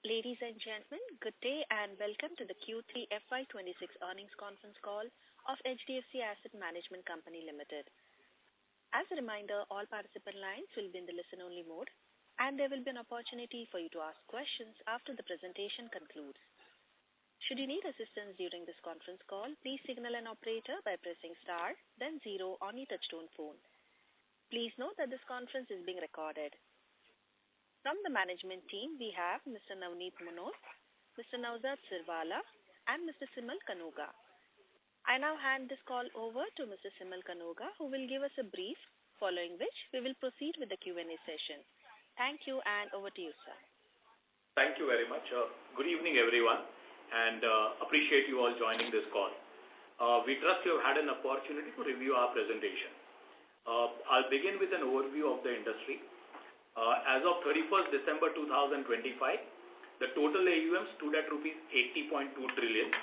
Ladies and gentlemen, good day and welcome to the Q3 FY26 earnings conference call of HDFC Asset Management Company Limited. As a reminder, all participant lines will be in the listen-only mode, and there will be an opportunity for you to ask questions after the presentation concludes. Should you need assistance during this conference call, please signal an operator by pressing star, then 0 on your touchtone phone. Please note that this conference is being recorded. From the management team, we have Mr. Navneet Munot, Mr. Naozad Sirwalla, and Mr. Simal Kanoga. I now hand this call over to Mr. Simal Kanoga, who will give us a brief, following which we will proceed with the Q&A session. Thank you, and over to you, sir. Thank you very much. Good evening, everyone, and appreciate you all joining this call. We trust you have had an opportunity to review our presentation. I'll begin with an overview of the industry. As of 31st December 2025, the total AUM stood at rupees 80.2 trillion.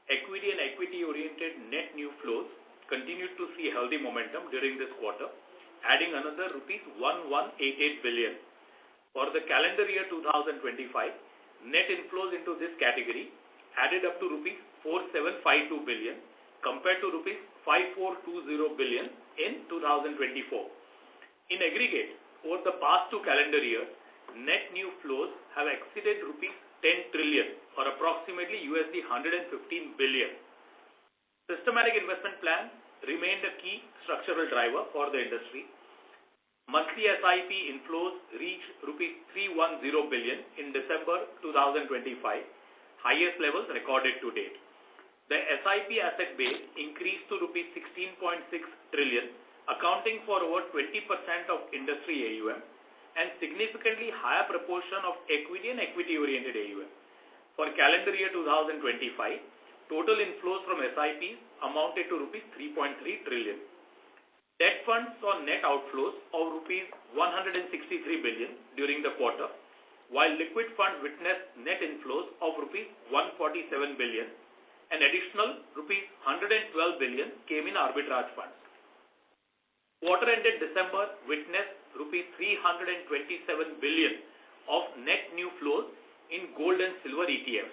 Equity and equity-oriented net new flows continued to see healthy momentum during this quarter, adding another rupees 1188 billion. For the calendar year 2025, net inflows into this category added up to rupees 4752 billion compared to rupees 5420 billion in 2024. In aggregate, over the past two calendar years, net new flows have exceeded rupees 10 trillion or approximately $115 billion. Systematic investment plan remained a key structural driver for the industry. Monthly SIP inflows reached rupees 310 billion in December 2025, highest levels recorded to date. The SIP asset base increased to rupees 16.6 trillion, accounting for over 20% of industry AUM and significantly higher proportion of equity and equity-oriented AUM. For calendar year 2025, total inflows from SIPs amounted to rupees 3.3 trillion. Debt funds saw net outflows of rupees 163 billion during the quarter, while liquid funds witnessed net inflows of rupees 147 billion. An additional rupees 112 billion came in arbitrage funds. Quarter-ended December witnessed rupees 327 billion of net new flows in gold and silver ETFs.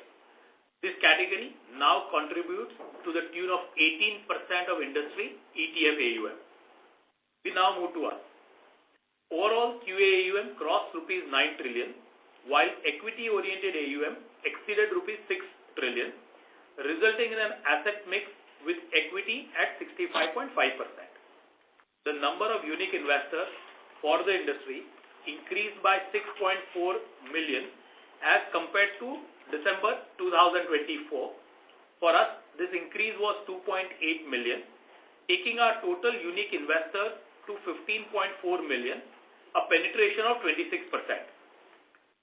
This category now contributes to the tune of 18% of industry ETF AUM. We now move to us. Overall QA AUM crossed rupees 9 trillion, while equity-oriented AUM exceeded rupees 6 trillion, resulting in an asset mix with equity at 65.5%. The number of unique investors for the industry increased by 6.4 million as compared to December 2024. For us, this increase was 2.8 million, taking our total unique investors to 15.4 million, a penetration of 26%.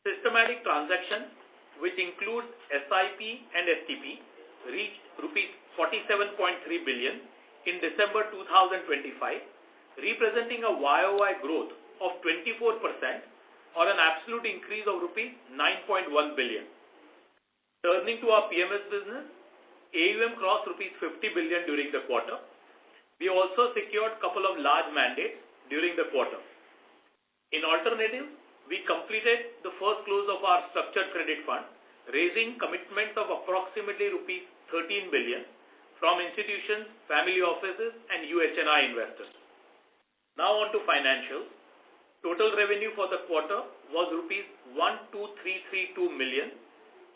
Systematic transactions, which includes SIP and STP, reached rupees 47.3 billion in December 2025, representing a YOY growth of 24% or an absolute increase of rupees 9.1 billion. Turning to our PMS business, AUM crossed rupees 50 billion during the quarter. We also secured a couple of large mandates during the quarter. In alternatives, we completed the first close of our structured credit fund, raising commitments of approximately rupees 13 billion from institutions, family offices, and UHNI investors. Now on to financials. Total revenue for the quarter was rupees 12,332 million.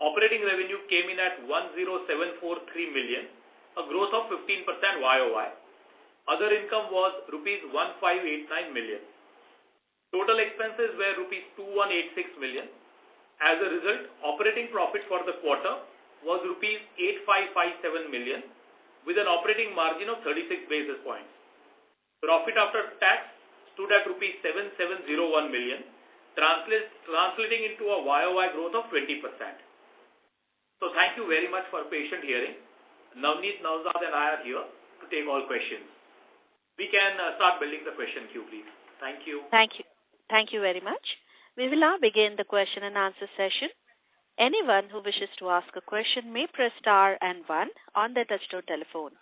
Operating revenue came in at 10,743 million, a growth of 15% YOY. Other income was rupees 1589 million. Total expenses were rupees 2186 million. As a result, operating profit for the quarter was rupees 8557 million with an operating margin of 36 basis points. Profit after tax stood at rupees 7701 million, translating into a YOY growth of 20%. So thank you very much for patient hearing. Navneet, Naozad and I are here to take all questions. We can start building the question queue, please. Thank you. Thank you. Thank you very much. We will now begin the question and answer session. Anyone who wishes to ask a question may press star and 1 on their touchtone telephone.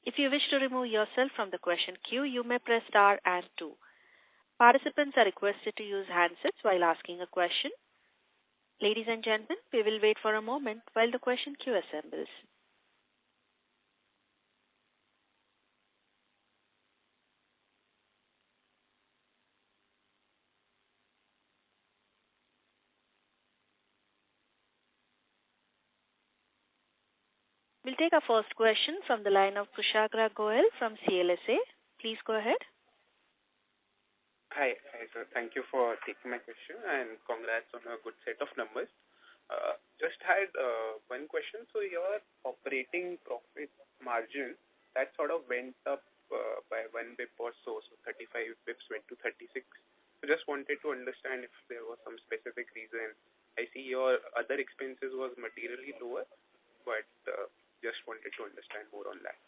If you wish to remove yourself from the question queue, you may press star and 2. Participants are requested to use handsets while asking a question. Ladies and gentlemen, we will wait for a moment while the question queue assembles. We'll take our first question from the line of Kushagra Goel from CLSA. Please go ahead. Hi, sir. Thank you for taking my question and congrats on a good set of numbers. Just had one question. So your operating profit margin, that sort of went up by 1 bip or so, 35 bips went to 36. So just wanted to understand if there was some specific reason. I see your other expenses was materially lower, but just wanted to understand more on that.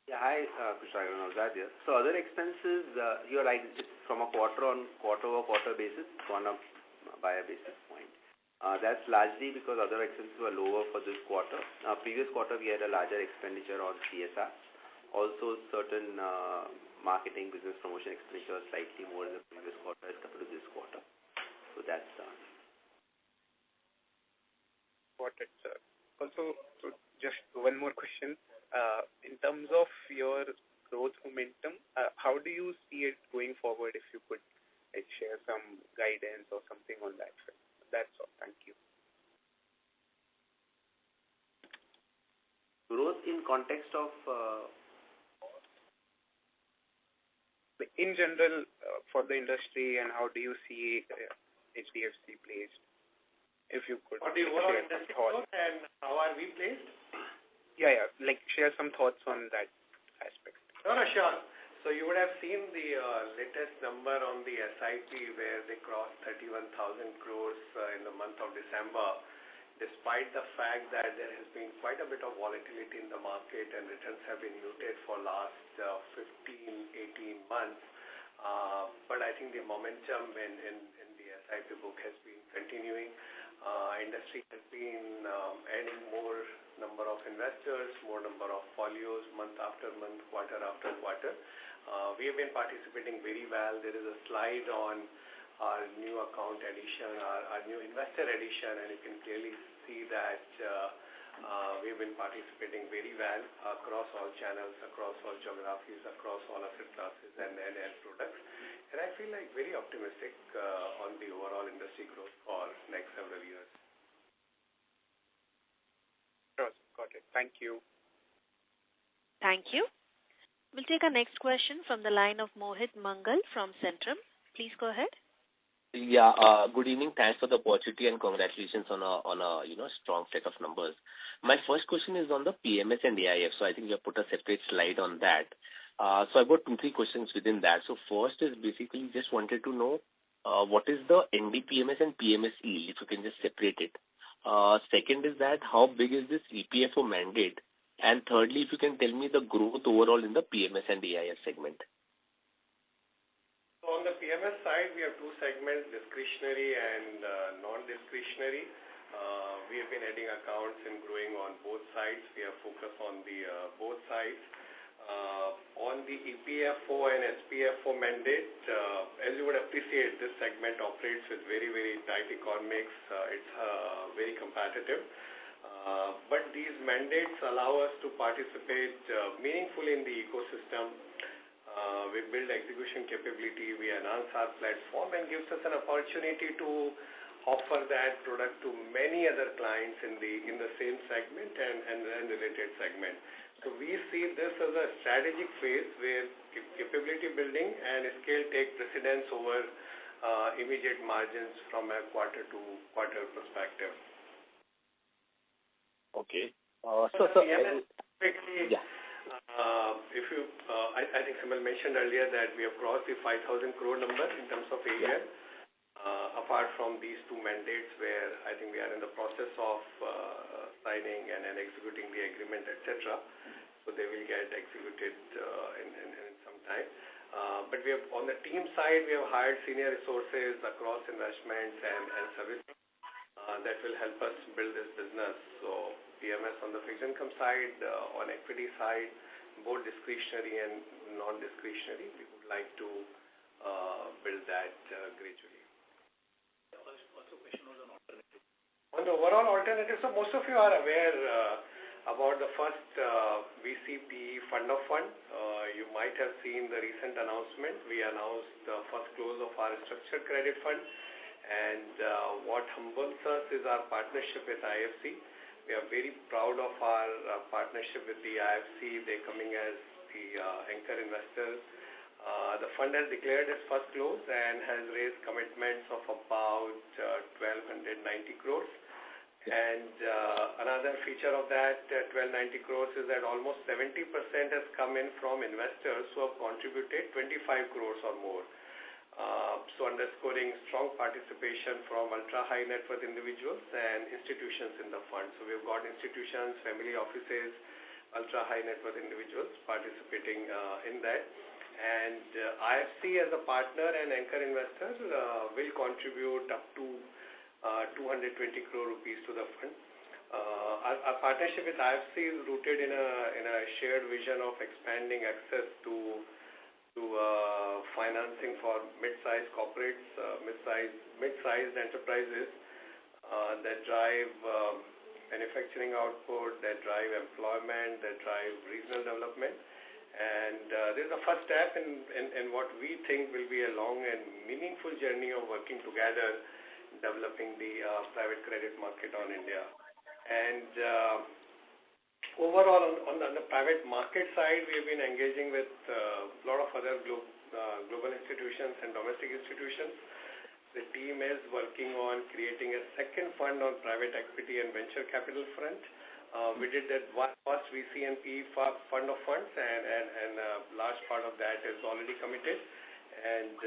Yeah, hi, Kushagra, Navzad here. So other expenses, you're right, it's from a quarter-over-quarter basis, gone up by a basis point. That's largely because other expenses were lower for this quarter. Previous quarter, we had a larger expenditure on CSR. Also, certain marketing, business promotion expenditure slightly more in the previous quarter as compared to this quarter. So that's Got it, sir. Also, so just one more question. In terms of your growth momentum, how do you see it going forward? If you could share some guidance or something on that front. That's all. Thank you. growth in context of in general for the industry, and how do you see HDFC placed? If you could for the overall industry growth and how are we placed? Yeah. Like share some thoughts on that aspect. No, sure. So you would have seen the latest number on the SIP where they crossed 31,000 crores in the month of December, despite the fact that there has been quite a bit of volatility in the market and returns have been muted for last 15-18 months. But I think the momentum in the SIP book has been continuing. Industry has been adding more number of investors, more number of folios, month after month, quarter after quarter. We have been participating very well. There is a slide on our new account addition, our new investor addition, and you can clearly see that we've been participating very well across all channels, across all geographies, across all asset classes and products. And I feel like very optimistic on the overall industry growth for next several years. Sure, got it. Thank you. Thank you. We'll take our next question from the line of Mohit Mangal from Centrum. Please go ahead. Yeah, good evening. Thanks for the opportunity and congratulations on a strong set of numbers. My first question is on the PMS and AIF. So I think you have put a separate slide on that. So I've got 2-3 questions within that. So first is basically just wanted to know what is the NDPMS and PMS yield, if you can just separate it. Second is that how big is this EPFO mandate? And thirdly, if you can tell me the growth overall in the PMS and AIF segment. So on the PMS side, we have 2 segments, discretionary and non-discretionary. We have been adding accounts and growing on both sides. We have focused on the both sides. On the EPFO and SPFO mandate, as you would appreciate, this segment operates with very, very tight economics. It's very competitive. But these mandates allow us to participate meaningfully in the ecosystem. We build execution capability, we enhance our platform, and gives us an opportunity to offer that product to many other clients in the same segment and related segment. So we see this as a strategic phase where capability building and scale take precedence over immediate margins from a quarter-to-quarter perspective. Okay. Yeah. If you, I think Simal mentioned earlier that we have crossed the 5,000 crore number in terms of AUM. Yeah. Apart from these 2 mandates where I think we are in the process of signing and executing the agreement, etc. So they will get executed in some time. But we have on the team side, we have hired senior resources across investments and servicing that will help us build this business. So PMS on the fixed income side, on equity side, both discretionary and non-discretionary, we would like to build that gradually. Also question on the overall alternative, so most of you are aware about the first VCP fund of fund. You might have seen the recent announcement. We announced the first close of our structured credit fund, and what humbles us is our partnership with IFC. We are very proud of our partnership with the IFC. They're coming as the anchor investor. The fund has declared its first close and has raised commitments of about 1,290 crores. And another feature of that 1,290 crores is that almost 70% has come in from investors who have contributed 25 crores or more. So underscoring strong participation from ultra-high net worth individuals and institutions in the fund. So we've got institutions, family offices, ultra-high net worth individuals participating in that. And IFC as a partner and anchor investor will contribute up to 220 crore rupees to the fund. Our partnership with IFC is rooted in a shared vision of expanding access to financing for mid-sized corporates, mid-sized enterprises that drive manufacturing output, that drive employment, that drive regional development. And this is the first step in what we think will be a long and meaningful journey of working together, developing the private credit market on India. And overall, on the private market side, we have been engaging with a lot of other global institutions and domestic institutions. The team is working on creating a second fund on private equity and venture capital front. We did that one first VC and PE fund of funds, and a large part of that is already committed. And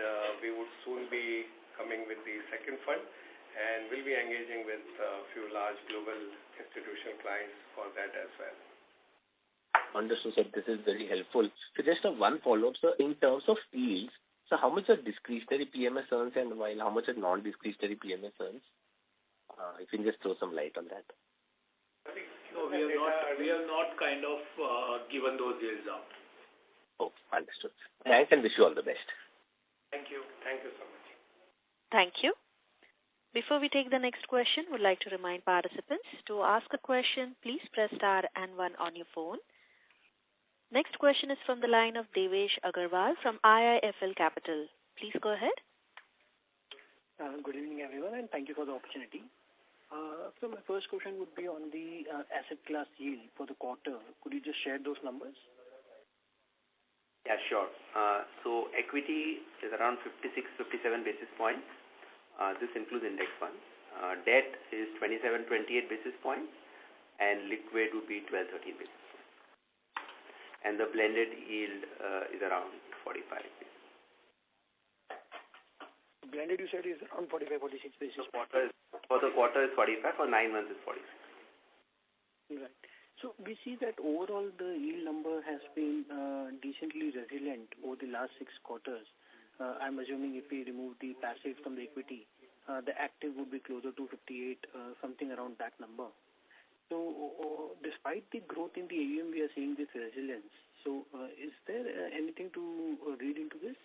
we would soon be coming with the second fund, and we'll be engaging with a few large global institutional clients for that as well. Understood, sir. This is very helpful. So just one follow-up, sir. In terms of yields, so how much are discretionary PMS earns and while how much are non-discretionary PMS earns? If you can just throw some light on that. No, we have not kind of given those yields out. Oh, understood. Thanks and wish you all the best. Thank you. Thank you so much. Thank you. Before we take the next question, we'd like to remind participants to ask a question, please press star and 1 on your phone. Next question is from the line of Devesh Agarwal from IIFL Capital. Please go ahead. Good evening, everyone, and thank you for the opportunity. So my first question would be on the asset class yield for the quarter. Could you just share those numbers? Yeah, sure. So equity is around 56-57 basis points. This includes index funds. Debt is 27-28 basis points, and liquid would be 12-13 basis points. And the blended yield is around 45 basis. Blended, you said, is around 45-46 basis points. For the quarter is 45. For 9 months is 46. Right. So we see that overall the yield number has been decently resilient over the last 6 quarters. I'm assuming if we remove the passive from the equity, the active would be closer to 58, something around that number. So despite the growth in the AUM, we are seeing this resilience. So is there anything to read into this?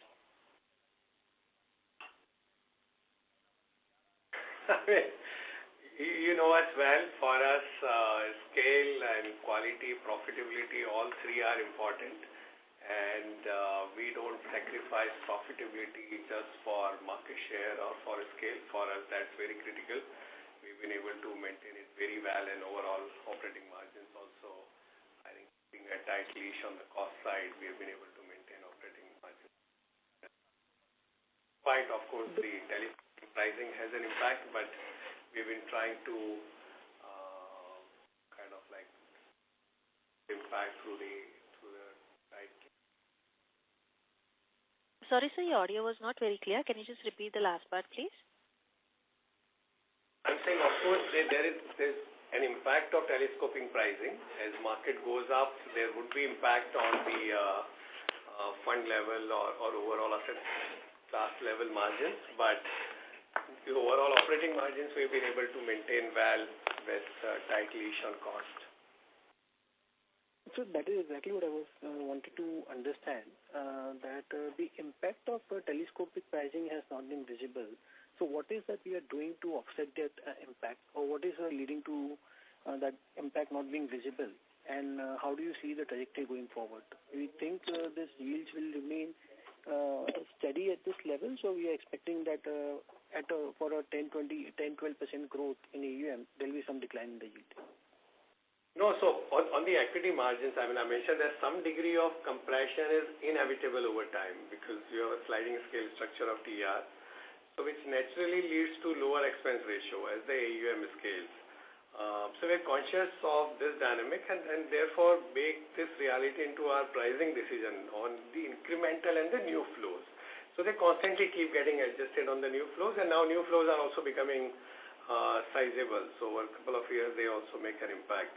You know as well, for us, scale and quality, profitability, all three are important. And we don't sacrifice profitability just for market share or for scale. For us, that's very critical. We've been able to maintain it very well, and overall operating margins also, I think, being a tight leash on the cost side, we have been able to maintain operating margins. Despite, of course, the telescopic pricing has an impact, but we've been trying to kind of like impact through the right. Sorry, sir, your audio was not very clear. Can you just repeat the last part, please? I'm saying, of course, there's an impact of telescoping pricing. As market goes up, there would be impact on the fund level or overall asset class level margins. But the overall operating margins we've been able to maintain well with tight leash on cost. So that is exactly what I was wanted to understand, that the impact of telescopic pricing has not been visible. So what is that we are doing to offset that impact, or what is leading to that impact not being visible? And how do you see the trajectory going forward? Do you think this yields will remain steady at this level? So we are expecting that for a 10-12% growth in AUM, there will be some decline in the yield. No, so on the equity margins, I mentioned that some degree of compression is inevitable over time because you have a sliding scale structure of TER, so which naturally leads to lower expense ratio as the AUM scales. So we're conscious of this dynamic and therefore make this reality into our pricing decision on the incremental and the new flows. So they constantly keep getting adjusted on the new flows, and now new flows are also becoming sizable. So over a couple of years, they also make an impact.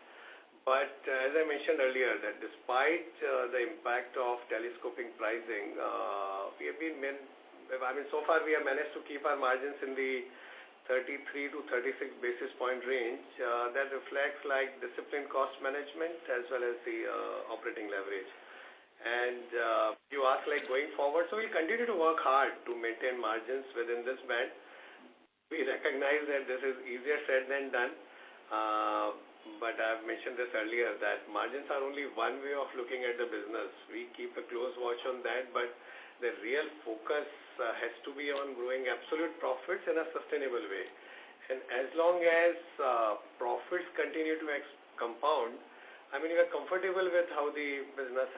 But as I mentioned earlier, that despite the impact of telescoping pricing, we have been, so far we have managed to keep our margins in the 33 to 36 basis point range. That reflects like disciplined cost management as well as the operating leverage. And you ask like going forward, so we'll continue to work hard to maintain margins within this band. We recognize that this is easier said than done. But I've mentioned this earlier that margins are only one way of looking at the business. We keep a close watch on that, but the real focus has to be on growing absolute profits in a sustainable way. And as long as profits continue to compound, you are comfortable with how the business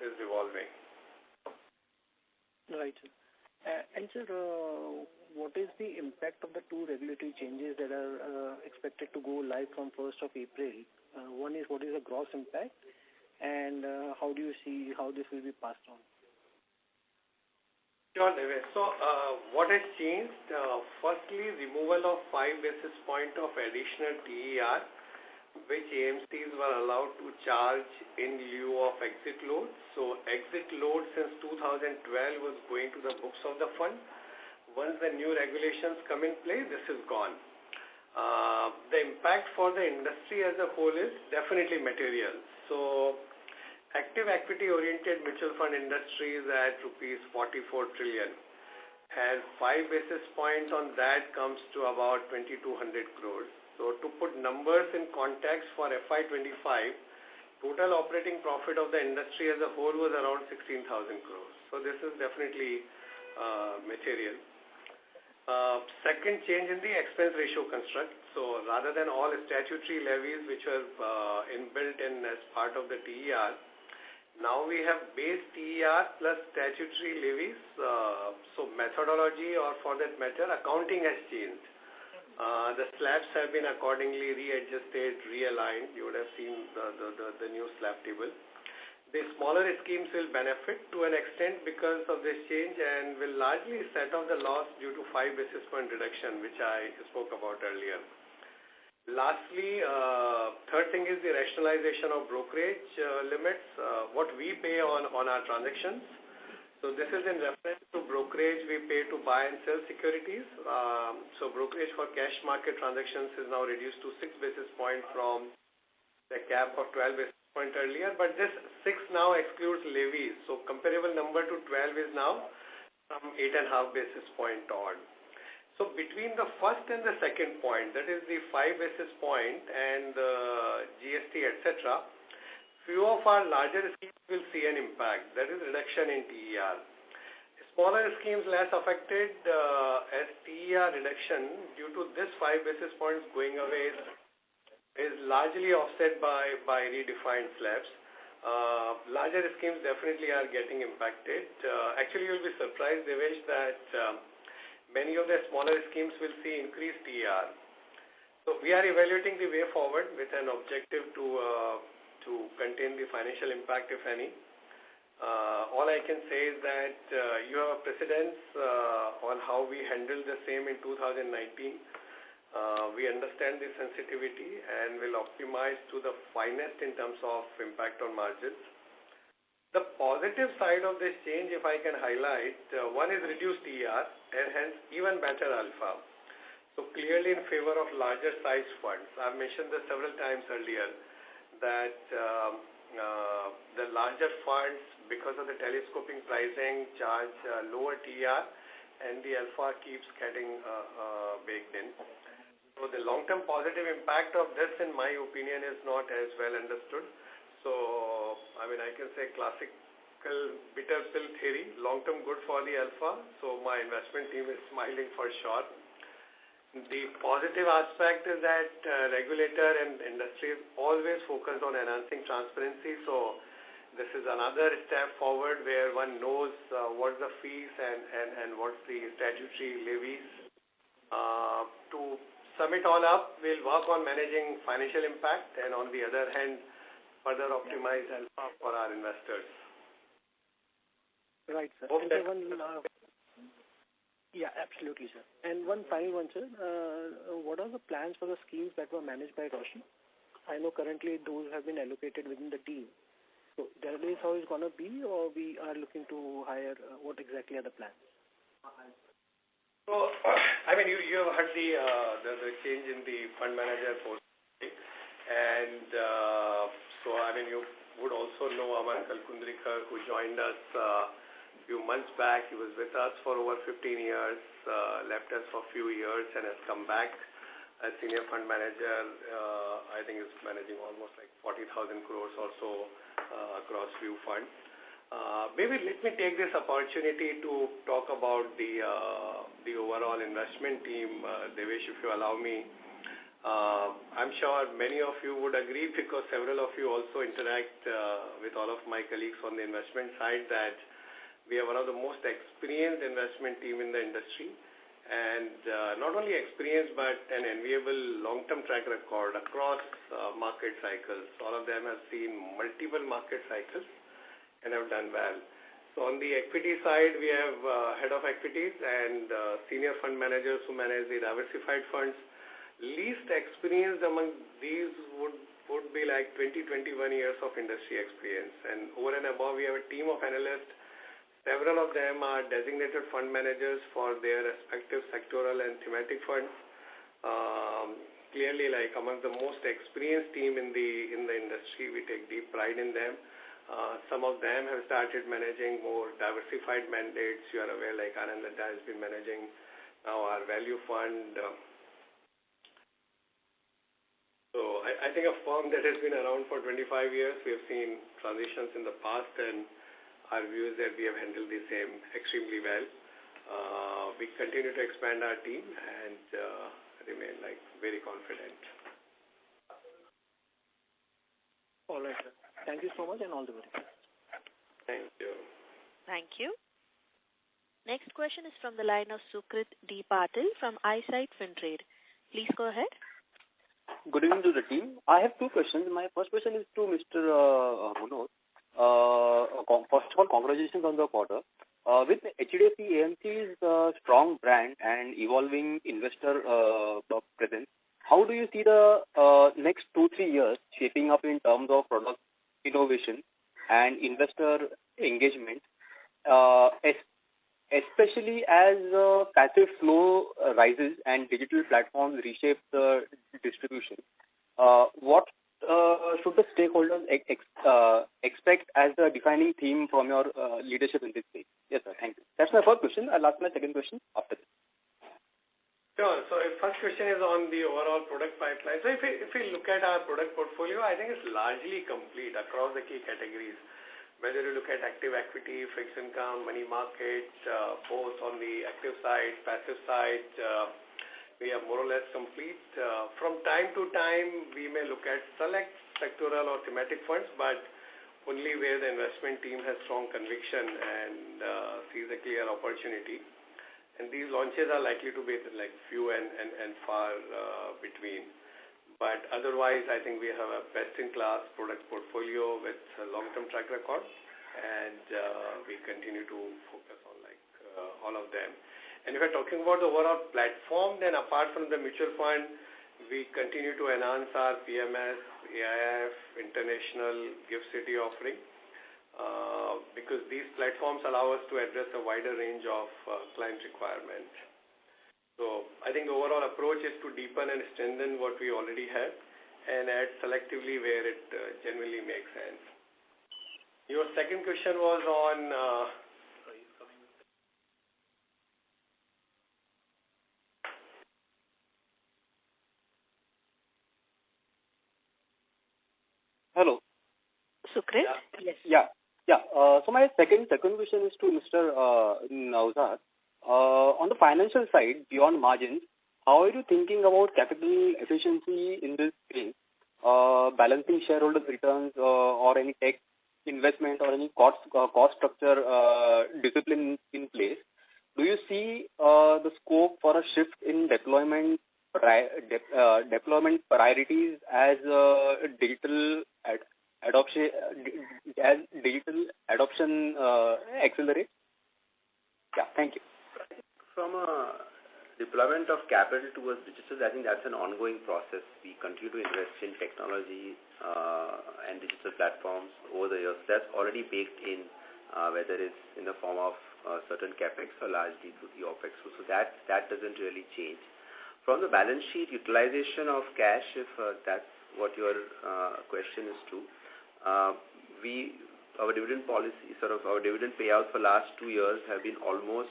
is evolving. Right. And sir, what is the impact of the two regulatory changes that are expected to go live from 1st of April? One is what is the gross impact, and how do you see how this will be passed on? Sure, Devesh. So what has changed? Firstly, removal of 5 basis point of additional TER, which AMCs were allowed to charge in lieu of exit load. So exit load since 2012 was going to the books of the fund. Once the new regulations come in play, this is gone. The impact for the industry as a whole is definitely material. So active equity oriented mutual fund industry is at rupees 44 trillion. And 5 basis points on that comes to about 2,200 crores. So to put numbers in context for FY25, total operating profit of the industry as a whole was around 16,000 crores. So this is definitely material. Second change in the expense ratio construct. So rather than all statutory levies which were inbuilt in as part of the TER, now we have base TER plus statutory levies. So methodology, or for that matter, accounting has changed. The slabs have been accordingly readjusted, realigned. You would have seen the new slab table. The smaller schemes will benefit to an extent because of this change and will largely set off the loss due to 5 basis point reduction, which I spoke about earlier. Lastly, third thing is the rationalization of brokerage limits, what we pay on our transactions. So this is in reference to brokerage we pay to buy and sell securities. So brokerage for cash market transactions is now reduced to 6 basis point from the cap of 12 basis point earlier, but this 6 now excludes levies. So comparable number to 12 is now some 8.5 basis point on. So between the first and the second point, that is the 5 basis point and the GST, etc., few of our larger schemes will see an impact. That is reduction in TER. Smaller schemes less affected as TER reduction due to this 5 basis points going away is largely offset by redefined slabs. Larger schemes definitely are getting impacted. Actually, you'll be surprised, Devesh, that many of the smaller schemes will see increased TER. So we are evaluating the way forward with an objective to contain the financial impact, if any. All I can say is that you have a precedence on how we handled the same in 2019. We understand the sensitivity and will optimize to the finest in terms of impact on margins. The positive side of this change, if I can highlight, one is reduced TER and hence even better alpha. So clearly in favor of larger size funds. I've mentioned this several times earlier that the larger funds, because of the telescoping pricing, charge lower TER and the alpha keeps getting baked in. So the long-term positive impact of this, in my opinion, is not as well understood. So, I mean, I can say classical bitter pill theory, long-term good for the alpha. So my investment team is smiling for sure. The positive aspect is that regulator and industry is always focused on enhancing transparency. So this is another step forward where one knows what's the fees and what's the statutory levies. To sum it all up, we'll work on managing financial impact and on the other hand, further optimize alpha for our investors. Right, sir. Yeah, absolutely, sir. And one final one, sir. What are the plans for the schemes that were managed by Roshi? I know currently those have been allocated within the team. So that is how it's going to be, or we are looking to hire, what exactly are the plans? So, I mean, you have heard the change in the fund manager post, and so, I mean, you would also know Aman Kalkundrikar, who joined us few months back. He was with us for over 15 years, left us for a few years and has come back as senior fund manager. I think is managing almost like 40,000 crores or so across few funds. Maybe let me take this opportunity to talk about the overall investment team. Devesh, if you allow me. I'm sure many of you would agree, because several of you also interact with all of my colleagues on the investment side, that we are one of the most experienced investment team in the industry, and not only experienced but an enviable long-term track record across market cycles. All of them have seen multiple market cycles and have done well. So on the equity side, we have head of equities and senior fund managers who manage the diversified funds. Least experienced among these would be like 20-21 years of industry experience, and over and above, we have a team of analysts. Several of them are designated fund managers for their respective sectoral and thematic funds. Clearly, like among the most experienced team in the industry, we take deep pride in them. Some of them have started managing more diversified mandates. You are aware, like Anand Ladda has been managing now our value fund. So I think a firm that has been around for 25 years, we have seen transitions in the past, and our view is that we have handled the same extremely well. We continue to expand our team and remain like very confident. All right, sir. Thank you so much and all the very best. Thank you. Thank you. Next question is from the line of Sukrit D. Patil from Eyesight Fintrade. Please go ahead. Good evening to the team. I have two questions. My first question is to Mr. Munot. First of all, congratulations on the quarter. With HDFC Amc's strong brand and evolving investor presence, how do you see the next 2-3 years shaping up in terms of product innovation and investor engagement, especially as passive flow rises and digital platforms reshape the distribution? What should the stakeholders expect as the defining theme from your leadership in this space? Yes, sir. Thank you. That's my first question. I'll ask my second question after this. Sure. So first question is on the overall product pipeline. So if we look at our product portfolio, I think it's largely complete across the key categories. Whether you look at active equity, fixed income, money market, both on the active side, passive side, we are more or less complete. From time to time, we may look at select sectoral or thematic funds, but only where the investment team has strong conviction and sees a clear opportunity. And these launches are likely to be like few and far between. But otherwise, I think we have a best-in-class product portfolio with a long-term track record, and we continue to focus on like all of them. And if we're talking about the overall platform, then apart from the mutual fund, we continue to enhance our PMS, AIF, international GIFT City offering, because these platforms allow us to address a wider range of client requirements. So I think the overall approach is to deepen and strengthen what we already have and add selectively where it genuinely makes sense. Your second question was on Hello. Sukrit? Yes. Yeah. So my second question is to Mr. Nauzad. On the financial side, beyond margins, how are you thinking about capital efficiency in this space? Balancing shareholders' returns or any tech investment or any cost structure discipline in place? Do you see the scope for a shift in deployment priorities as digital adoption accelerates? Yeah, thank you. From a deployment of capital towards digital, I think that's an ongoing process. We continue to invest in technology and digital platforms over the years. That's already baked in, whether it's in the form of certain capex or largely through the opex. So that doesn't really change. From the balance sheet utilization of cash, if that's what your question is to, our dividend policy, our dividend payouts for last 2 years have been almost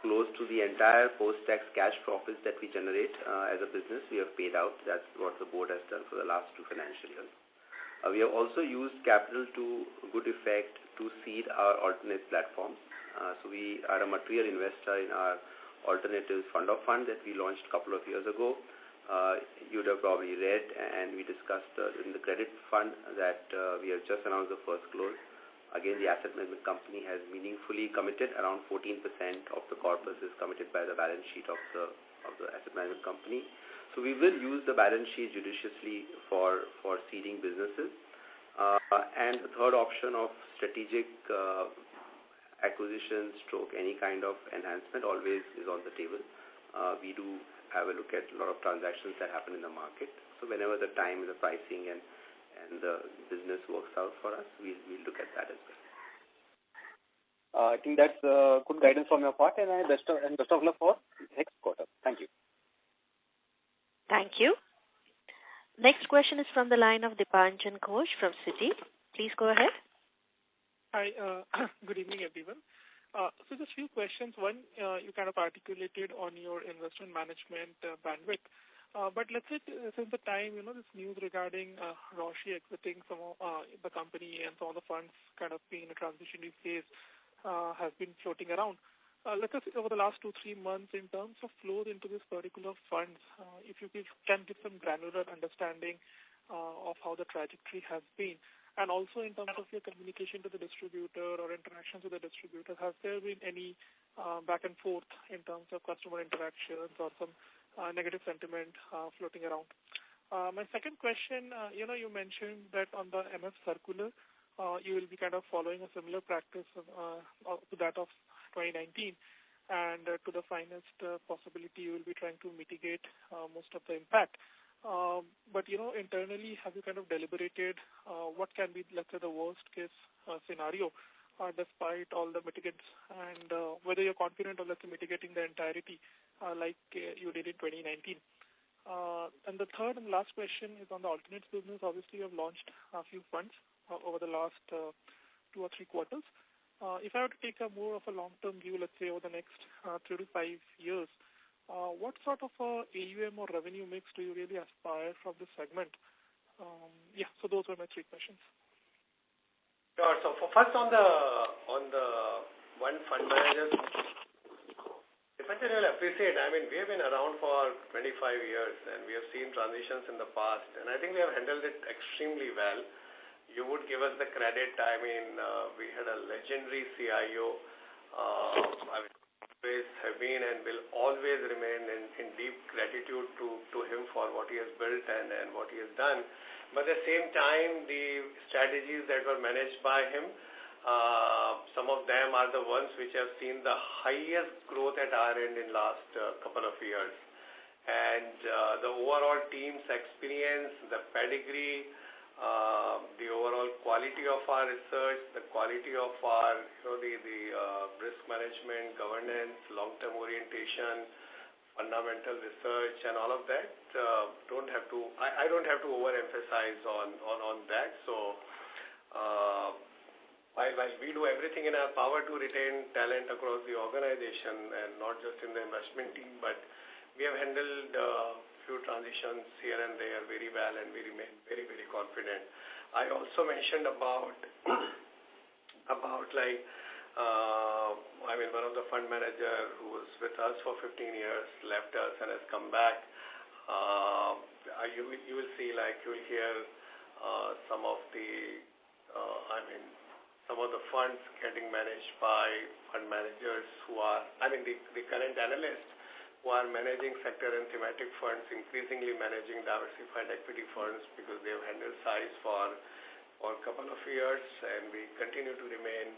close to the entire post-tax cash profits that we generate as a business. We have paid out. That's what the board has done for the last 2 financial years. We have also used capital to good effect to seed our alternate platforms. So we are a material investor in our alternatives fund of funds that we launched a couple of years ago. You would have probably read and we discussed in the credit fund that we have just announced the first close. Again, the asset management company has meaningfully committed. Around 14% of the corpus is committed by the balance sheet of the asset management company. So we will use the balance sheet judiciously for seeding businesses. And the third option of strategic acquisition stroke any kind of enhancement always is on the table. We do have a look at a lot of transactions that happen in the market. So whenever the time, the pricing and the business works out for us, we'll look at that as well. I think that's good guidance from your part, and best of luck for next quarter. Thank you. Thank you. Next question is from the line of Dipanjan Ghosh from Citi. Please go ahead. Hi, good evening, everyone. So just a few questions. One, you kind of articulated on your investment management bandwidth. But let's say since the time, this news regarding Roshi exiting some of the company and some of the funds kind of being in a transitionary phase has been floating around. Let's say over the last 2-3 months in terms of flows into this particular funds, if you can give some granular understanding of how the trajectory has been. And also in terms of your communication to the distributor or interactions with the distributor, has there been any back and forth in terms of customer interactions or some negative sentiment floating around? My second question, you mentioned that on the MF circular, you will be kind of following a similar practice to that of 2019, and to the finest possibility, you will be trying to mitigate most of the impact. But internally, have you kind of deliberated what can be, let's say, the worst case scenario, despite all the mitigants, and whether you're confident of, let's say, mitigating the entirety like you did in 2019? And the third and last question is on the alternates business. Obviously, you have launched a few funds over the last 2 or 3 quarters. If I were to take a more of a long-term view, let's say over the next 3 to 5 years, what sort of AUM or revenue mix do you really aspire from this segment? So those were my 3 questions. Sure. So first on the one fund manager, if I will appreciate, we have been around for 25 years and we have seen transitions in the past, and I think we have handled it extremely well. You would give us the credit. We had a legendary CIO. Always have been and will always remain in deep gratitude to him for what he has built and what he has done. But at the same time, the strategies that were managed by him, some of them are the ones which have seen the highest growth at our end in last couple of years. And the overall team's experience, the pedigree, the overall quality of our research, the quality of our the risk management, governance, long-term orientation, fundamental research, and all of that. I don't have to overemphasize on that. So while we do everything in our power to retain talent across the organization and not just in the investment team, but we have handled few transitions here and there very well, and we remain very, very confident. I also mentioned about one of the fund manager who was with us for 15 years left us and has come back. You will see, you will hear some of the funds getting managed by fund managers who are, the current analysts who are managing sector and thematic funds, increasingly managing diversified equity funds because they have handled size for a couple of years, and we continue to remain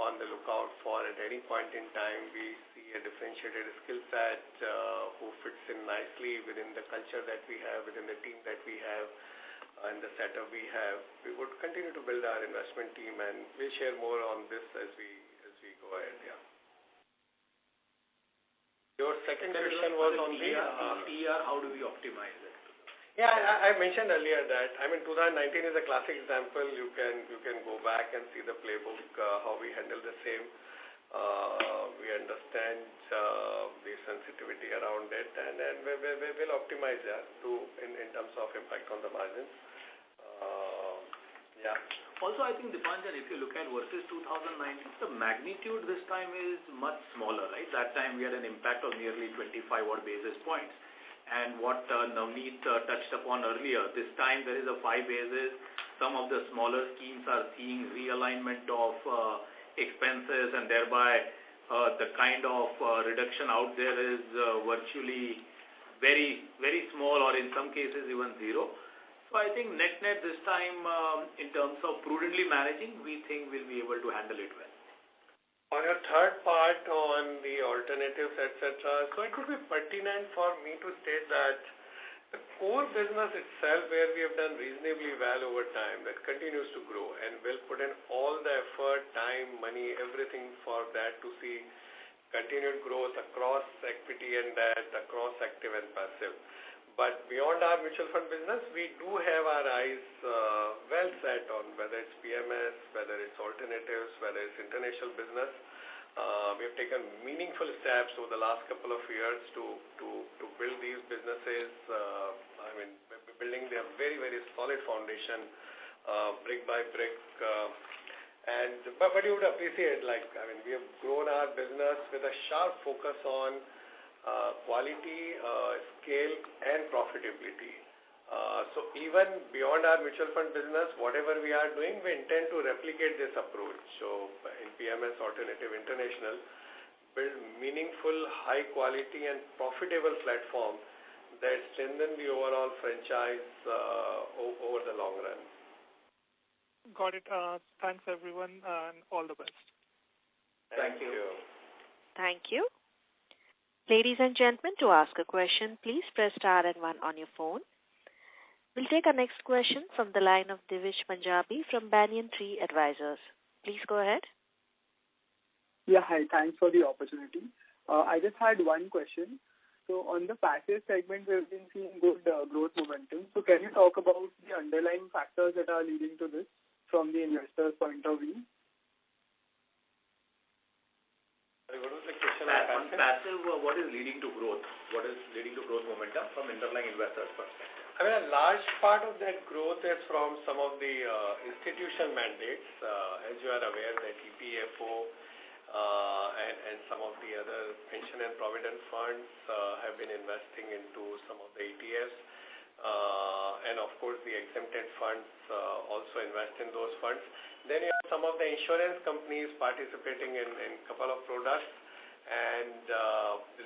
on the lookout for, at any point in time, we see a differentiated skill set who fits in nicely within the culture that we have, within the team that we have, and the setup we have. We would continue to build our investment team, and we'll share more on this as we go ahead. Yeah. Your second question was on the TER. How do we optimize it? Yeah, I mentioned earlier that 2019 is a classic example. You can go back and see the playbook, how we handle the same. We understand the sensitivity around it, and then we'll optimize that in terms of impact on the margins. Yeah. Also, I think, Dipanjan, if you look at versus 2019, the magnitude this time is much smaller, right? That time we had an impact of nearly 25 odd basis points. And what Navneet touched upon earlier, this time there is a 5 basis. Some of the smaller schemes are seeing realignment of expenses, and thereby the kind of reduction out there is virtually very, very small, or in some cases even zero. So I think net this time, in terms of prudently managing, we think we'll be able to handle it well. On your third part on the alternatives, etc., so it would be pertinent for me to state that the core business itself, where we have done reasonably well over time, that continues to grow, and we'll put in all the effort, time, money, everything for that to see continued growth across equity and debt, across active and passive. But beyond our mutual fund business, we do have our eyes well set on whether it's PMS, whether it's alternatives, whether it's international business. We have taken meaningful steps over the last couple of years to build these businesses. Building their very, very solid foundation, brick by brick. But you would appreciate, we have grown our business with a sharp focus on quality, scale, and profitability. So even beyond our mutual fund business, whatever we are doing, we intend to replicate this approach. So in PMS, alternative, international, build meaningful, high quality, and profitable platform that strengthen the overall franchise over the long run. Got it. Thanks everyone, and all the best. Thank you. Thank you. Ladies and gentlemen, to ask a question, please press star and 1 on your phone. We'll take our next question from the line of Divish Punjabi from Banyan Tree Advisors. Please go ahead. Yeah, hi. Thanks for the opportunity. I just had one question. So on the passive segment, we've been seeing good growth momentum. So can you talk about the underlying factors that are leading to this from the investor's point of view? What was the question? Passive, what is leading to growth? What is leading to growth momentum from underlying investors' perspective? A large part of that growth is from some of the institution mandates. As you are aware, that EPFO and some of the other pension and provident funds have been investing into some of the ETFs. And of course, the exempted funds also invest in those funds. Then you have some of the insurance companies participating in a couple of products. And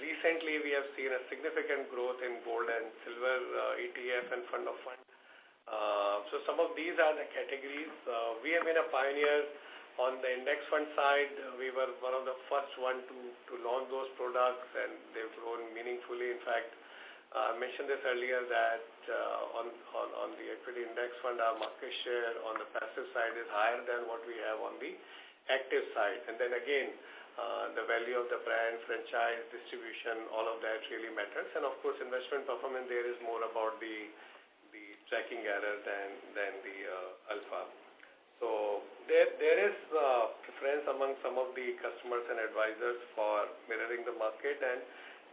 recently, we have seen a significant growth in gold and silver ETF and fund of fund. So some of these are the categories. We have been a pioneer on the index fund side. We were one of the first one to launch those products, and they've grown meaningfully. In fact, I mentioned this earlier that on the equity index fund, our market share on the passive side is higher than what we have on the active side. And then again, the value of the brand, franchise, distribution, all of that really matters. And of course, investment performance there is more about the tracking error than the alpha. So there is preference among some of the customers and advisors for mirroring the market, and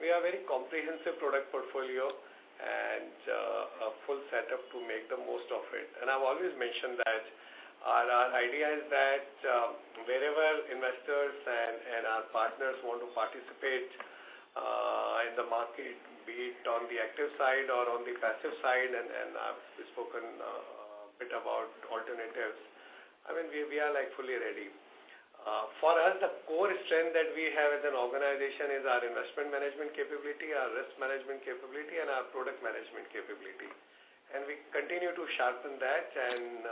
we have very comprehensive product portfolio. and a full setup to make the most of it. And I've always mentioned that our idea is that wherever investors and our partners want to participate in the market, be it on the active side or on the passive side, and I've spoken a bit about alternatives. I mean, we are like fully ready. For us, the core strength that we have as an organization is our investment management capability, our risk management capability, and our product management capability. And we continue to sharpen that, and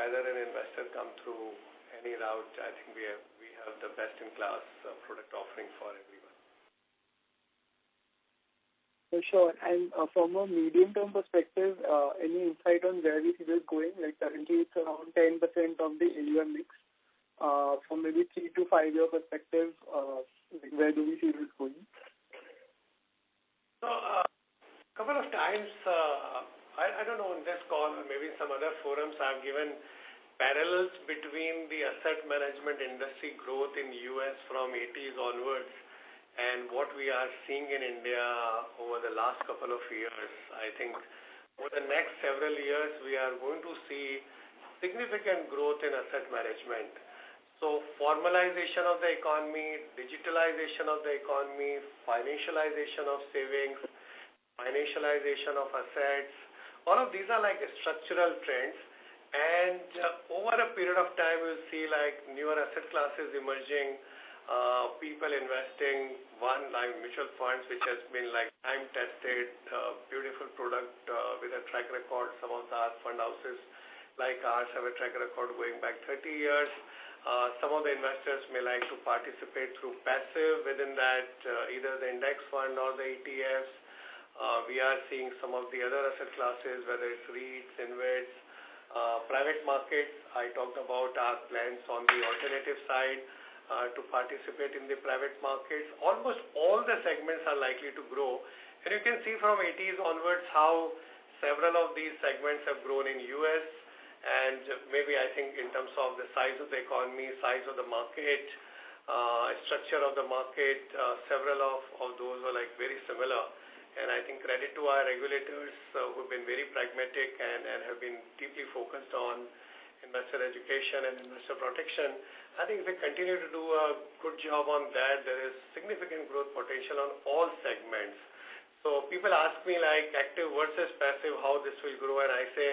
whether an investor come through any route, I think we have the best-in-class product offering for everyone. Sure. And from a medium-term perspective, any insight on where we see this going? Like currently it's around 10% of the AUM mix. From maybe 3 to 5 year perspective, where do we see this going? So, couple of times, I don't know, on this call or maybe in some other forums, I've given parallels between the asset management industry growth in US from 80s onwards and what we are seeing in India over the last couple of years. I think over the next several years, we are going to see significant growth in asset management. So formalization of the economy, digitalization of the economy, financialization of savings, financialization of assets, all of these are like structural trends. And over a period of time, we'll see like newer asset classes emerging, people investing, one like mutual funds, which has been like time-tested, beautiful product with a track record. Some of our fund houses like ours have a track record going back 30 years. Some of the investors may like to participate through passive within that, either the index fund or the ETFs. We are seeing some of the other asset classes, whether it's REITs, InvITs, private markets. I talked about our plans on the alternative side to participate in the private markets. Almost all the segments are likely to grow. And you can see from 80s onwards how several of these segments have grown in US. And maybe I think in terms of the size of the economy, size of the market, structure of the market, several of those were like very similar. And I think credit to our regulators who've been very pragmatic and have been deeply focused on investor education and investor protection. I think if we continue to do a good job on that, there is significant growth potential on all segments. So people ask me like active versus passive, how this will grow, and I say,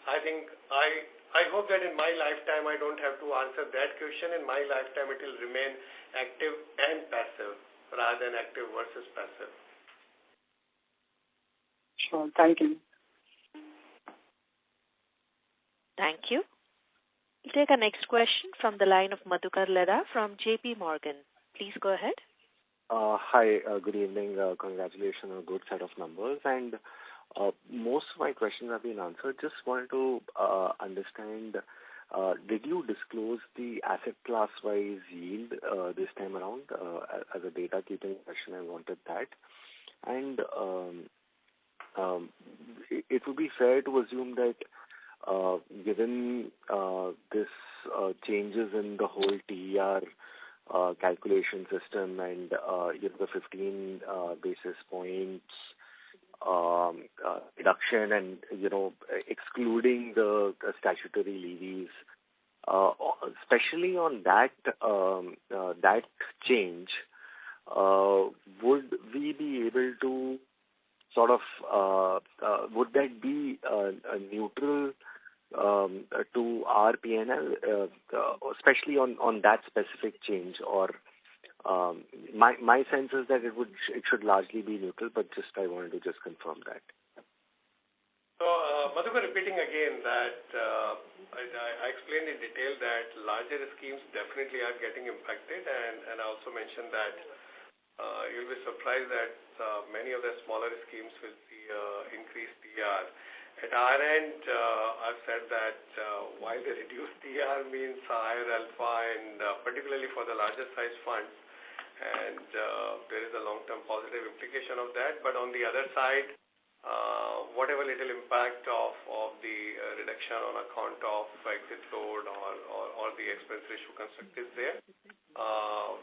I think I hope that in my lifetime I don't have to answer that question. In my lifetime it will remain active and passive rather than active versus passive. Sure. Thank you. Thank you. We'll take our next question from the line of Madhukar Ladha from JP Morgan. Please go ahead. Hi, good evening. Congratulations on a good set of numbers. And most of my questions have been answered. Just wanted to understand, did you disclose the asset class-wise yield this time around? As a data keeping question, I wanted that. And it would be fair to assume that given this changes in the whole TER calculation system and the 15 basis points reduction and excluding the statutory levies, especially on that change, would we be able to sort of would that be neutral to our P&L, especially on that specific change? Or my sense is that it should largely be neutral, but I wanted to just confirm that. So, Madhukar, repeating again that I explained in detail that larger schemes definitely are getting impacted, and I also mentioned that you'll be surprised that many of the smaller schemes will see increased TR. At our end, I've said that while the reduced TR means higher alpha, and particularly for the larger size funds, and there is a long-term positive implication of that. But on the other side, whatever little impact of the reduction on account of exit load or the expense ratio construct is there,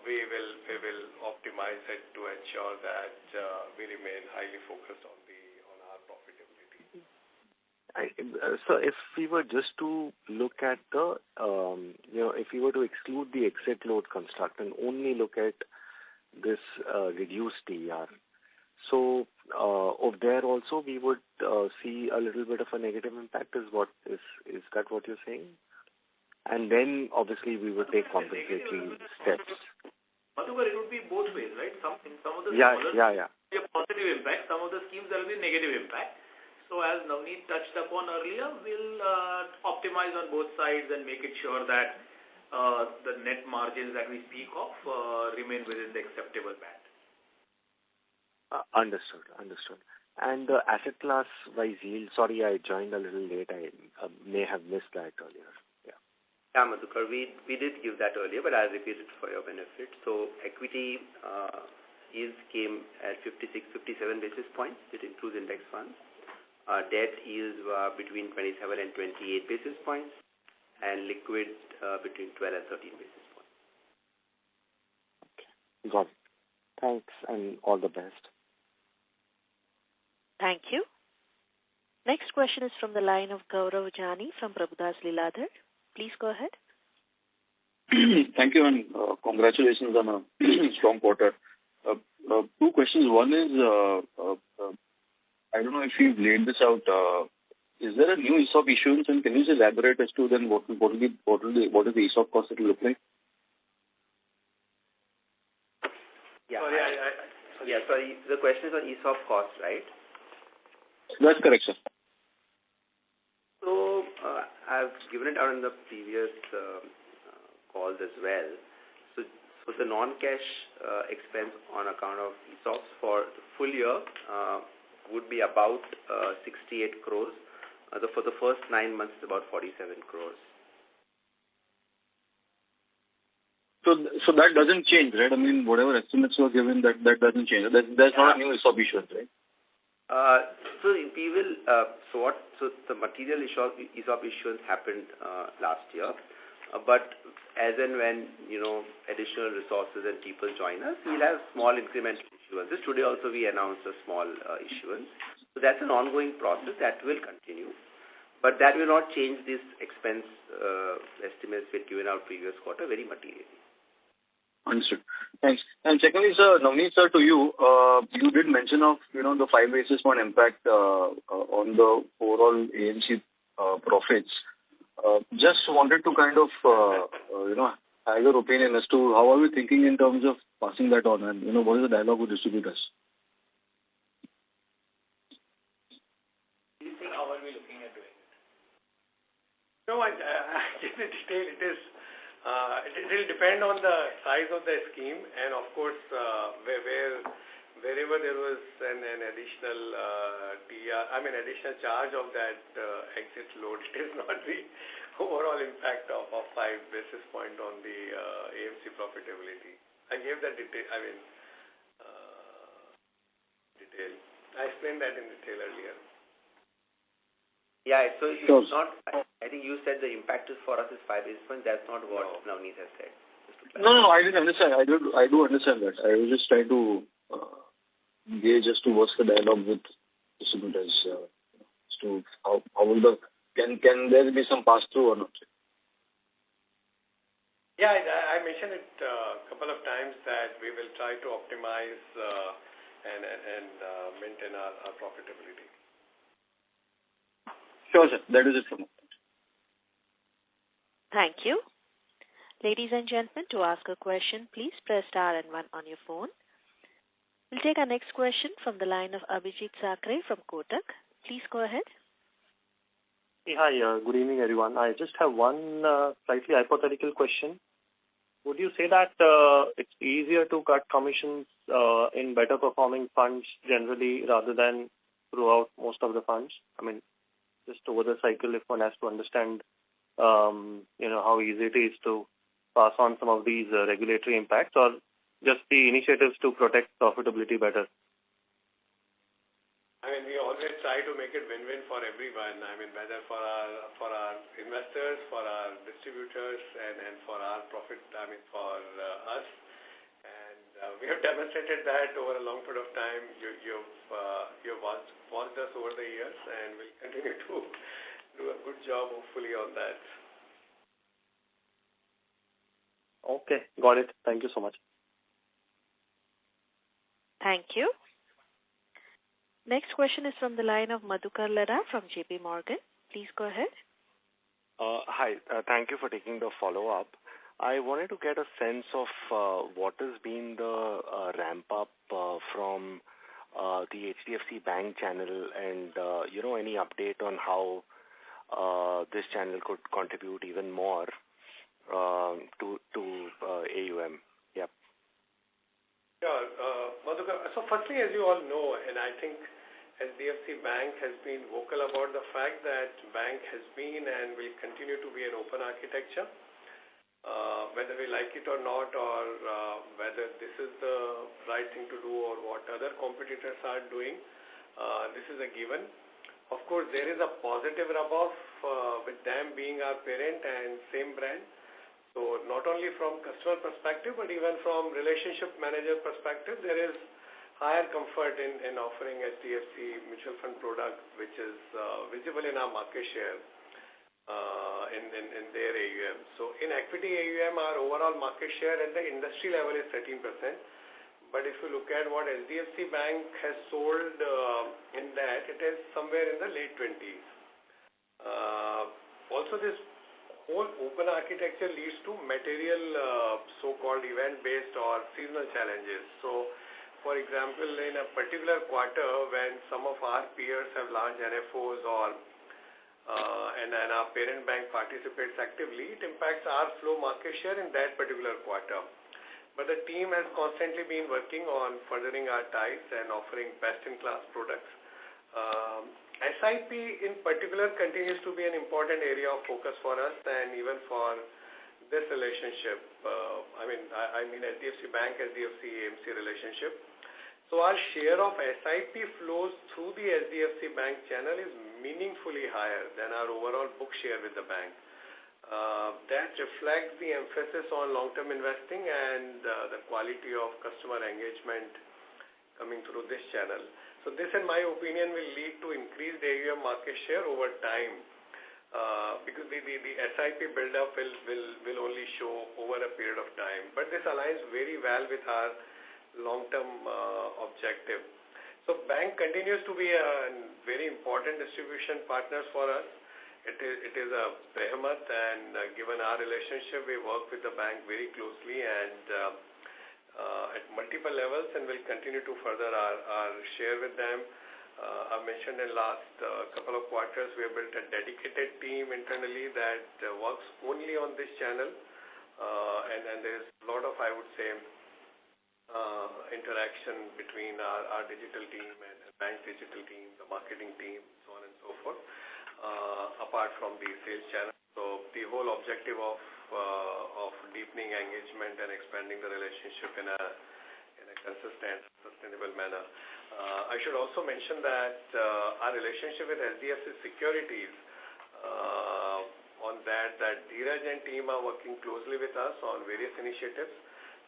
we will optimize it to ensure that we remain highly focused on So if we were just to look at the, if we were to exclude the exit load construct and only look at this reduced TER, so over there also we would see a little bit of a negative impact. Is that what you're saying? And then obviously we would take compensatory steps. Madhukar, it would be both ways, right? Some of the Yeah. Be a positive impact. Some of the schemes there will be a negative impact. So as Navneet touched upon earlier, we'll optimize on both sides and make it sure that the net margins that we speak of remain within the acceptable band. Understood. And the asset class wise yield, sorry, I joined a little late. I may have missed that earlier. Yeah, Madhukar, we did give that earlier, but I'll repeat it for your benefit. So equity yields came at 56, 57 basis points. It includes index funds. Debt yields were between 27 and 28 basis points, and liquid between 12 and 13 basis points. Okay, got it. Thanks, and all the best. Thank you. Next question is from the line of Gaurav Jani from Prabhudas Lilladher. Please go ahead. Thank you, and congratulations on a strong quarter. Two questions. One is, I don't know if you've laid this out. Is there a new ESOP issuance, and can you just elaborate as to then what is the ESOP cost it will look like? Yeah. Sorry. The question is on ESOP cost, right? That's correct, sir. So I've given it out in the previous calls as well. So the non-cash expense on account of ESOPs for the full year would be about 68 crores. For the first 9 months, it's about 47 crores. So that doesn't change, right? I mean, whatever estimates were given, that doesn't change. There's not a new ESOP issuance, right? So we will. So the material ESOP issuance happened last year, but as and when additional resources and people join us, we'll have small incremental issuances. Today also we announced a small issuance. So that's an ongoing process that will continue, but that will not change this expense estimates we've given out previous quarter very materially. Understood. Thanks. And secondly, sir, Navneet sir, to you, you did mention of the 5 basis point impact on the overall AMC profits. Just wanted to kind of have your opinion as to how are we thinking in terms of passing that on, and what is the dialogue with distributors? Do you think how are we looking at doing it? No, I give the detail. It will depend on the size of the scheme, and of course, wherever there was an additional additional charge of that exit load, it is not the overall impact of 5 basis point on the AMC profitability. I gave that detail. Detail. I explained that in detail earlier. Yeah, so it's not. I think you said the impact is for us is 5 basis points. That's not what Navneet has said. No, I didn't understand. I do understand that. I was just trying to gauge as to what's the dialogue with distributors. As to how will can there be some pass through or not? Yeah, I mentioned it a couple of times that we will try to optimize and maintain our profitability. Sure, sir. That is it from me. Thank you. Ladies and gentlemen, to ask a question, please press star and 1 on your phone. We'll take our next question from the line of Abhijit Sakre from Kotak. Please go ahead. Hey, hi, good evening, everyone. I just have one slightly hypothetical question. Would you say that it's easier to cut commissions in better performing funds generally rather than throughout most of the funds? I mean, just over the cycle, if one has to understand, how easy it is to pass on some of these regulatory impacts, or just the initiatives to protect profitability better? We always try to make it win-win for everyone. Whether for our investors, for our distributors, and for our profit. For us. And we have demonstrated that over a long period of time. You've watched us over the years, and we'll continue to job, hopefully, on that. Okay, got it. Thank you so much. Thank you. Next question is from the line of Madhukar Ladha from JP Morgan. Please go ahead. Hi. Thank you for taking the follow-up. I wanted to get a sense of what has been the ramp-up from the HDFC Bank channel and, any update on how this channel could contribute even more to AUM. Yep. Sure. Madhukar, so firstly, as you all know, and I think HDFC Bank has been vocal about the fact that bank has been and will continue to be an open architecture. Whether we like it or not, or whether this is the right thing to do or what other competitors are doing, this is a given. Of course, there is a positive rub-off with them being our parent and same brand. So not only from customer perspective, but even from relationship manager perspective, there is higher comfort in offering HDFC mutual fund product, which is visible in our market share in their AUM. So in equity AUM, our overall market share at the industry level is 13%. But if you look at what HDFC Bank has sold in that, it is somewhere in the late 20s. Also, this whole open architecture leads to material so-called event-based or seasonal challenges. So, for example, in a particular quarter when some of our peers have large NFOs or and our parent bank participates actively, it impacts our flow market share in that particular quarter. But the team has constantly been working on furthering our ties and offering best-in-class products. SIP in particular continues to be an important area of focus for us, and even for this relationship, I mean HDFC Bank, HDFC Amc relationship. So our share of SIP flows through the HDFC Bank channel is meaningfully higher than our overall book share with the bank. That reflects the emphasis on long-term investing and the quality of customer engagement coming through this channel. So this, in my opinion, will lead to increased AUM market share over time because the SIP build-up will only show over a period of time. But this aligns very well with our long-term objective. So bank continues to be a very important distribution partner for us. It is a behemoth, and given our relationship, we work with the bank very closely and at multiple levels, and will continue to further our share with them. I mentioned in last couple of quarters, we have built a dedicated team internally that works only on this channel, and there is a lot of, I would say, interaction between our digital team and bank digital team, the marketing team, so on and so forth, apart from the sales channel. So the whole objective of deepening engagement and expanding the relationship in a consistent, sustainable manner. I should also mention that our relationship with HDFC Securities on that Dheeraj and team are working closely with us on various initiatives.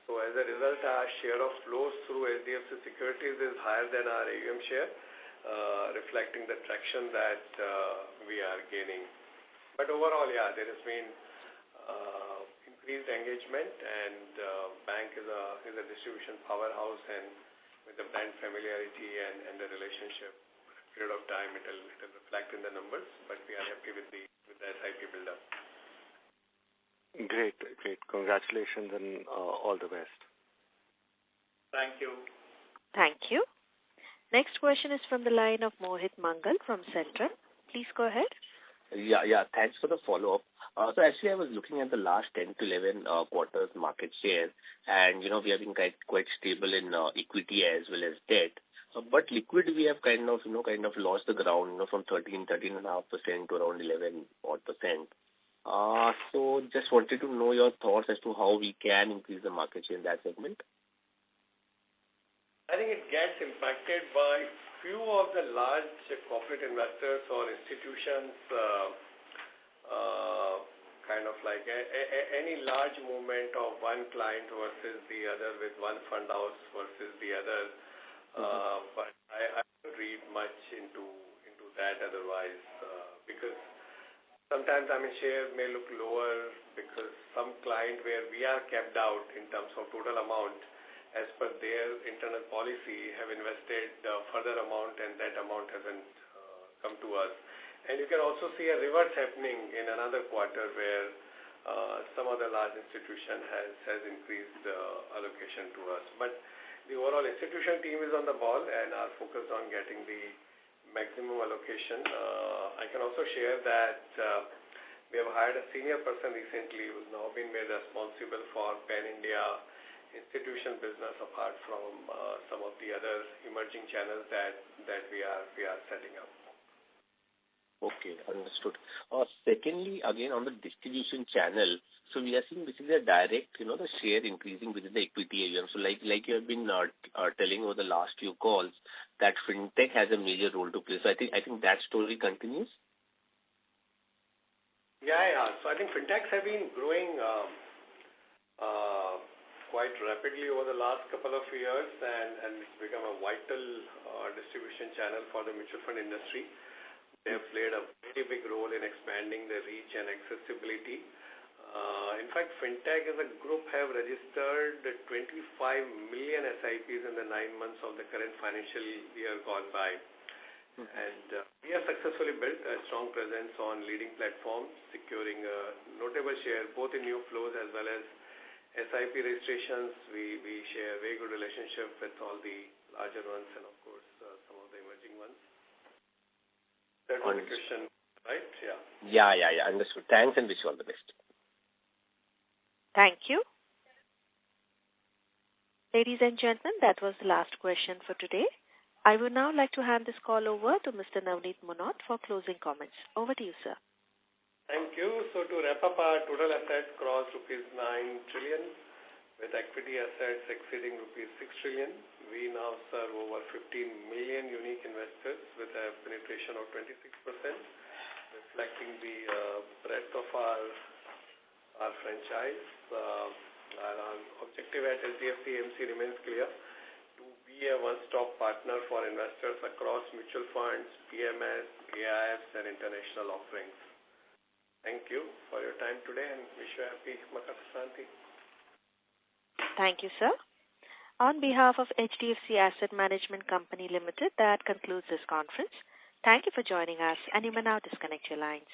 So as a result, our share of flows through HDFC Securities is higher than our AUM share, reflecting the traction that we are gaining. But overall, there has been increased engagement, and bank is a distribution powerhouse, and with the brand familiarity and the relationship, period of time, it will reflect in the numbers. But we are happy with the SIP build-up. Great. Congratulations and all the best. Thank you. Thank you. Next question is from the line of Mohit Mangal from Centrum. Please go ahead. Yeah. Thanks for the follow-up. So actually, I was looking at the last 10 to 11 quarters market share, and we have been quite stable in equity as well as debt. But liquid, we have kind of lost the ground, from 13.5% to around 11 odd percent. So just wanted to know your thoughts as to how we can increase the market share in that segment. I think it gets impacted by few of the large corporate investors or institutions, kind of like any large movement of one client versus the other, with one fund house versus the other. But I don't read much into that otherwise, because Sometimes, share may look lower because some client where we are kept out in terms of total amount, as per their internal policy, have invested further amount and that amount hasn't come to us. And you can also see a reverse happening in another quarter where some of the large institution has increased allocation to us. But the overall institution team is on the ball and are focused on getting the maximum allocation. I can also share that we have hired a senior person recently who's now been made responsible for Pan-India institution business apart from some of the other emerging channels that we are setting up. Okay, understood. Secondly, again on the distribution channel, so we are seeing this is a direct, the share increasing within the equity AUM. So like you have been telling over the last few calls that fintech has a major role to play. So I think that story continues. Yeah. So I think fintechs have been growing quite rapidly over the last couple of years, and it's become a vital distribution channel for the mutual fund industry. They have played a very big role in expanding the reach and accessibility. In fact, fintech as a group have registered 25 million SIPs in the 9 months of the current financial year gone by. And we have successfully built a strong presence on leading platforms, securing a notable share both in new flows as well as SIP registrations. We share very good relationship with all the larger ones and of course some of the emerging ones. That was the question, right? Yeah. Yeah. Understood. Thanks and wish you all the best. Thank you. Ladies and gentlemen, that was the last question for today. I would now like to hand this call over to Mr. Navneet Munot for closing comments. Over to you, sir. Thank you. So to wrap up, our total assets crossed rupees 9 trillion with equity assets exceeding rupees 6 trillion. We now serve over 15 million unique investors with a penetration of 26%, reflecting the breadth of our franchise. Our objective at HDFC Amc remains clear: to be a one-stop partner for investors across mutual funds, PMS, AIFs, and international offerings. Thank you for your time today and wish you a happy Makar Sankranti. Thank you, sir. On behalf of HDFC Asset Management Company Limited, that concludes this conference. Thank you for joining us, and you may now disconnect your lines.